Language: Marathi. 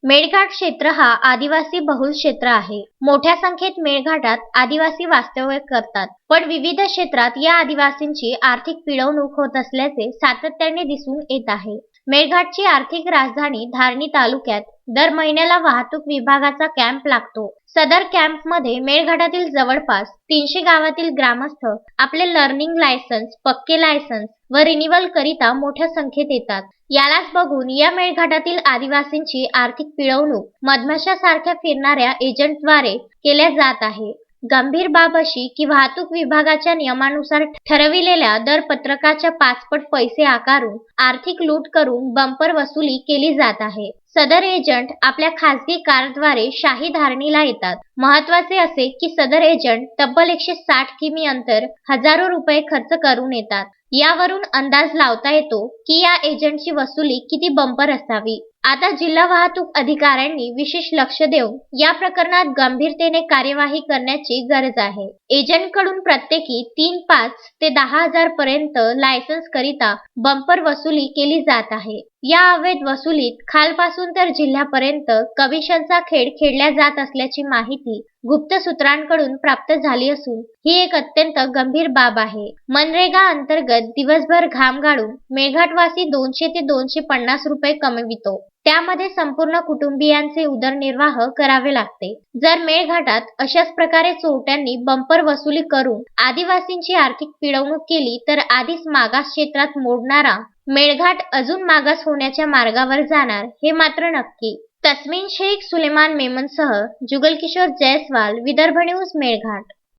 मेळघाट क्षेत्र हा आदिवासी बहुल क्षेत्र आहे. मोठ्या संख्येत मेळघाटात आदिवासी वास्तव्य करतात, पण विविध क्षेत्रात या आदिवासींची आर्थिक पिळवणूक होत असल्याचे सातत्याने दिसून येत आहे. मेळघाटची आर्थिक राजधानी धारणी तालुक्यात दर महिन्याला वाहतूक विभागाचा कॅम्प लागतो. सदर कॅम्पमध्ये मेळघाटातील जवळपास 300 गावातील ग्रामस्थ आपले लर्निंग लायसन्स, पक्के लायसन्स व रिन्युअल करिता मोठ्या संख्येत येतात. यालाच बघून या मेळघाटातील आदिवासींची आर्थिक पिळवणूक मधमाशासारख्या फिरणाऱ्या एजंटद्वारे केल्या जात आहे. गंभीर बाब अशी की वाहतूक विभागाच्या नियमानुसार ठरविलेल्या दरपत्रकाच्या 5 पट पैसे आकारून आर्थिक लूट करून बंपर वसुली केली जात आहे. सदर एजंट आपल्या खासगी कारद्वारे शाही धारणीला येतात. महत्त्वाचे असे की सदर एजंट तब्बल 160 किमी अंतर हजारो रुपये खर्च करून येतात. यावरून अंदाज लावता येतो की या एजंटची वसुली किती बंपर असावी. आता जिल्हा वाहतूक अधिकाऱ्यांनी विशेष लक्ष देऊन या प्रकरणात गंभीरतेने कार्यवाही करण्याची गरज आहे. एजंटकडून प्रत्येकी 3,500 ते 10,000 पर्यंत लायसन्स करिता बंपर वसुली केली जात आहे. या अवैध वसुलीत खालपासून तर जिल्ह्यापर्यंत कमिशनचा खेळ खेळला जात असल्याची माहिती गुप्त सूत्रांकडून प्राप्त झाली असून ही एक अत्यंत गंभीर बाब आहे. मनरेगा अंतर्गत दिवसभर घाम गाळून मेळघाटवासी 200 ते 250 रुपये कमवितो. त्यामध्ये संपूर्ण कुटुंबियांचे उदरनिर्वाह करावे लागते. जर मेळघाटात अशाच प्रकारे चोरट्यांनी बंपर वसुली करून आदिवासींची आर्थिक पिळवणूक केली तर आधीच मागास क्षेत्रात मोडणारा मेळघाट अजून मागास होण्याच्या मार्गावर जाणार हे मात्र नक्की. तस्मीन शेख, सुलेमान मेमनसह जुगल किशोर जयस्वाल, विदर्भ न्यूज, मेळघाट.